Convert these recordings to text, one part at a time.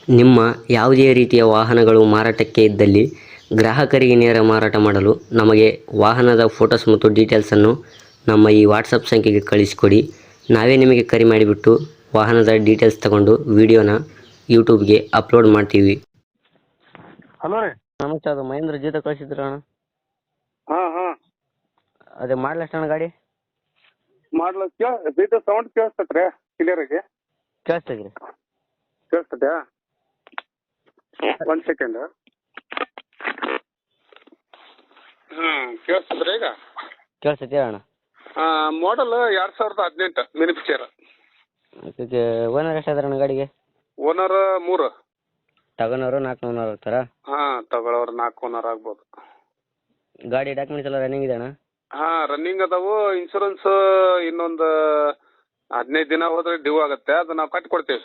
ನಿಮ್ಮ ಯಾವುದೇ ರೀತಿಯ ವಾಹನಗಳು ಮಾರಾಟಕ್ಕೆ ಇದ್ದಲ್ಲಿ ಗ್ರಾಹಕರಿಗೆ ನೇರ ಮಾರಾಟ ಮಾಡಲು ನಮಗೆ ವಾಹನದ ಫೋಟೋಸ್ ಮತ್ತು ಡೀಟೇಲ್ಸನ್ನು ನಮ್ಮ ಈ ವಾಟ್ಸಪ್ ಸಂಖ್ಯೆಗೆ ಕಳಿಸಿಕೊಡಿ. ನಾವೇ ನಿಮಗೆ ಕರೆ ಮಾಡಿಬಿಟ್ಟು ವಾಹನದ ಡೀಟೇಲ್ಸ್ ತಗೊಂಡು ವಿಡಿಯೋನ ಯೂಟ್ಯೂಬ್ಗೆ ಅಪ್ಲೋಡ್ ಮಾಡ್ತೀವಿ. ಹಲೋ ರೀ. ನಮಸ್ತೆ, ಅದು ಮಹೇಂದ್ರ ಜೀತ ಕಳಿಸಿದ್ರ ಅಣ್ಣ? ಹಾಂ ಹಾಂ ಅದೇ ಮಾಡಲ ಅಣ್ಣ ಗಾಡಿ ಮಾಡ್ಲ ಬೀಟ ಸೌಂಡ್ ಕೇಳಿಸ್ತೈತೆ ರೀ ಕ್ಲಿಯರಾಗಿ ಕೇಳಿಸ್ತೀವಿ. ಕೇಳಿಸ್ತೈತೆ. ಒಂದು ಸೆಕೆಂಡ್. ಕೇಳಿಸ್ತದ್ರಿ ಈಗ? ಕೇಳಿಸ್ತೈತಿ ಅಣ್ಣ. ಮಾಡಲ್ 2018 ಮ್ಯಾನುಫ್ಯಾಕ್ಚರ್. ಓನರ್ ಎಷ್ಟು ಅದಾರ ಅಣ್ಣ ಗಾಡಿಗೆ? ಓನರ್ 3. ತಗೊಳೋರು 4 ಓನರ್ ಆಗ್ತಾರಾ? ಹಾಂ, ತಗೊಳ್ಳೋರು 4 ಓನರ್ ಆಗ್ಬೋದು. ಗಾಡಿ ಡಾಕ್ಯುಮೆಂಟ್ಸ್ ಎಲ್ಲ ರನ್ನಿಂಗ್ ಇದೆ ಅಣ್ಣ? ಹಾಂ, ರನ್ನಿಂಗ್ ಅದಾವು. ಇನ್ಶೂರೆನ್ಸ್ ಇನ್ನೊಂದು 15 ದಿನ ಹೋದ್ರೆ ಡ್ಯೂ ಆಗುತ್ತೆ, ಅದು ನಾವು ಕಟ್ಕೊಡ್ತೀವಿ.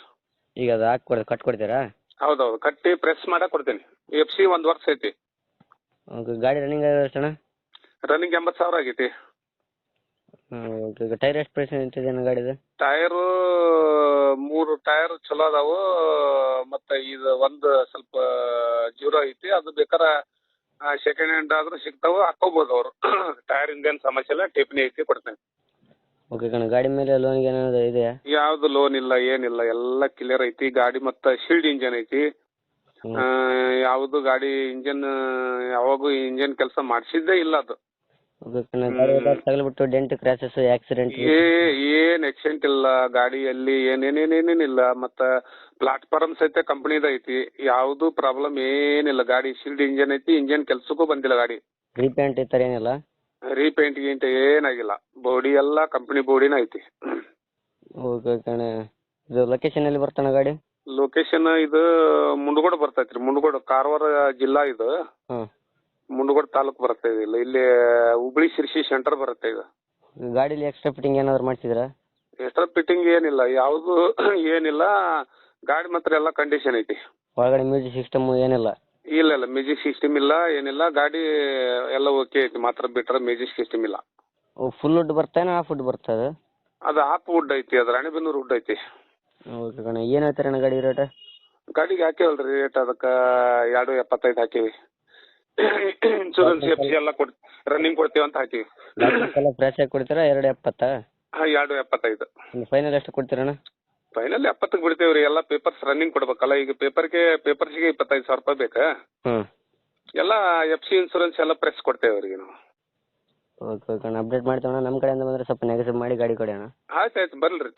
ಈಗ ಅದು ಕಟ್ಕೊಡ್ತೀರಾ? ಹೌದೌದು, ಕಟ್ಟಿ ಪ್ರೆಸ್ ಮಾಡಕ್ಕೆ ಕೊಡ್ತೀನಿ. FC 1 ವರ್ಷ ಐತಿ. ಓಕೆ. ಗಾಡಿ ರನ್ನಿಂಗ್ ಎಷ್ಟು ಅಣ್ಣ? ರನ್ನಿಂಗ್ 80,000 ಆಗೈತಿ. ಓಕೆ. ಈಗ ಟೈರ್ ಎಷ್ಟು ಪರ್ಸೆಂಟ್ ಇದೆ ಅಣ್ಣ ಗಾಡಿದು? ಟೈರು 3 ಟೈರ್ ಚಲೋ ಅದಾವು. ಮತ್ತು ಇದು ಒಂದು ಸ್ವಲ್ಪ ಜೀರೋ ಐತಿ. ಅದು ಬೇಕಾರೆ ಸೆಕೆಂಡ್ ಹ್ಯಾಂಡ್ ಆದ್ರೂ ಸಿಗ್ತಾವೆ, ಹಾಕೋಬೋದು ಅವರು. ಟೈರ್ ಇಂದೇನು ಸಮಸ್ಯೆ ಇಲ್ಲ, ಟಿಪ್ನಿ ಐತಿ, ಕೊಡ್ತೇನೆ. ಓಕೆ ಕಣ. ಗಾಡಿ ಮೇಲೆ ಲೋನ್ಗೆ ಏನಾದ್ರು ಇದೆಯಾ? ಯಾವುದು ಲೋನ್ ಇಲ್ಲ, ಏನಿಲ್ಲ, ಎಲ್ಲ ಕ್ಲಿಯರ್ ಐತಿ. ಗಾಡಿ ಮತ್ತು ಶೀಲ್ಡ್ ಇಂಜನ್ ಐತಿ. ಯಾವುದು ಗಾಡಿ ಇಂಜನ್ ಯಾವಾಗೂ ಇಂಜನ್ ಕೆಲಸ ಮಾಡಿಸಿದ್ದೇ ಇಲ್ಲ ಅದು. ಓಕೆ ಕಣ. ಗಾಡಿ ತಗಲ್ಬಿಟ್ಟು ಡೆಂಟ್, ಕ್ರ್ಯಾಶಸ್, ಆಕ್ಸಿಡೆಂಟ್ ಏನು ಆಕ್ಸಿಡೆಂಟ್ ಇಲ್ಲ ಗಾಡಿಯಲ್ಲಿ, ಏನೇನೇನೇನಿಲ್ಲ. ಮತ್ತು ಪ್ಲಾಟ್ಫಾರ್ಮ್ ಸಹಿತ ಕಂಪ್ನಿದ ಐತಿ, ಯಾವುದು ಪ್ರಾಬ್ಲಮ್ ಏನಿಲ್ಲ. ಗಾಡಿ ಶೀಲ್ಡ್ ಇಂಜನ್ ಐತಿ, ಇಂಜನ್ ಕೆಲಸಕ್ಕೂ ಬಂದಿಲ್ಲ ಗಾಡಿ. ರೀಪೇಂಟ್ ಈ ಥರ ಏನಿಲ್ಲ? ರೀಪೇಂಟ್ ಗೀಂಟ್ ಏನಾಗಿಲ್ಲ, ಬಾಡಿ ಎಲ್ಲ ಕಂಪ್ನಿ ಬಾಡಿನ ಐತಿ. ಓಕೆ ಕಣ. ಇದು ಲೊಕೇಶನ್ ಎಲ್ಲಿ ಬರ್ತಾನೆ ಗಾಡಿ? ಲೊಕೇಶನ್ ಇದು ಮುಂಡಗೋಡ ಬರ್ತೈತೆ ರೀ. ಮುಂಡಗೋಡ, ಕಾರವಾರ ಜಿಲ್ಲಾ ಇದು. ಹಾಂ. ಮುಂಡಗೋಡ ತಾಲೂಕು ಬರುತ್ತೆ ಇದು. ಇಲ್ಲಿ ಹುಬ್ಳಿ ಶಿರ್ಸಿ ಸೆಂಟರ್ ಬರುತ್ತೆ ಇದು. ಗಾಡೀಲಿ ಎಕ್ಸ್ಟ್ರಾ ಫಿಟ್ಟಿಂಗ್ ಏನಾದ್ರು ಮಾಡಿಸಿದ್ರಾ? ಎಕ್ಸ್ಟ್ರಾ ಫಿಟ್ಟಿಂಗ್ ಏನಿಲ್ಲ, ಯಾವುದು ಏನಿಲ್ಲ. ಗಾಡಿ ಮಾತ್ರ ಎಲ್ಲ ಕಂಡೀಷನ್ ಐತಿ. ಒಳಗಡೆ ಮ್ಯೂಸಿಕ್ ಸಿಸ್ಟಮು ಏನಿಲ್ಲ? ಇಲ್ಲ, ಮ್ಯೂಸಿಕ್ ಸಿಸ್ಟಮ್ ಇಲ್ಲ, ಏನಿಲ್ಲ. ಗಾಡಿ ಎಲ್ಲ ಓಕೆ ಐತಿ, ಮಾತ್ರ ಬಿಟ್ರೆ ಮ್ಯೂಸಿಕ್ ಸಿಸ್ಟಮ್ ಇಲ್ಲ. ಫುಲ್ ವುಡ್ ಬರ್ತಾನೆ, ಹಾಫ್ ವುಡ್ ಬರ್ತದೆ? ಅದು ಹಾಫ್ ವುಡ್ ಐತಿ, ಅದು ರಾಣಿಬೆನ್ನೂರು ವುಡ್ ಐತಿ. ಓಕೆ ಕಣ. ಏನು ಹೇಳ್ತಾರೆ ಅಣ್ಣ ಗಾಡಿ ರೇಟ್? ಗಾಡಿಗೆ ಹಾಕೇವಲ್ರಿ ರೇಟ್, ಅದಕ್ಕೆ 2.75 ಹಾಕೀವಿ. ಇನ್ಶೂರೆನ್ಸ್ FC ಎಲ್ಲ ರನ್ನಿಂಗ್ ಕೊಡ್ತೀವಿ ಅಂತ ಹಾಕೀವಿ. ಎಲ್ಲ ಫ್ರೆಶ್ ಆಗಿ ಕೊಡ್ತೀರಾ? 2.70? ಹಾಂ, 2.75. ಫೈನಲ್ ಎಷ್ಟು ಕೊಡ್ತೀರಣ್ಣ? ಫೈನಲ್ 70ಕ್ಕೆ ಬಿಡ್ತೇವೆ ರೀ. ಎಲ್ಲ ಪೇಪರ್ಸ್ ರನ್ನಿಂಗ್ ಕೊಡ್ಬೇಕಲ್ಲ. ಈಗ ಪೇಪರ್ಸಿಗೆ 25,000 ರೂಪಾಯಿ ಬೇಕಾ? ಹ್ಞೂ. ಎಲ್ಲ FC ಇನ್ಶೂರೆನ್ಸ್ ಎಲ್ಲ ಪ್ರೆಸ್ ಕೊಡ್ತೇವೆ ಅವ್ರಿಗೆ ನಾವು. ಓಕೆ ಓಕೆ ಅಣ್ಣ. ಅಪ್ಡೇಟ್ ಮಾಡ್ತೀವಣ್ಣ. ನಮ್ಮ ಕಡೆಯಿಂದ ಬಂದರೆ ಸ್ವಲ್ಪ ನೆಗೆಸಿವ್ ಮಾಡಿ ಗಾಡಿ ಕೊಡಿ ಅಣ್ಣ. ಆಯ್ತು ಬರ್ರಿ.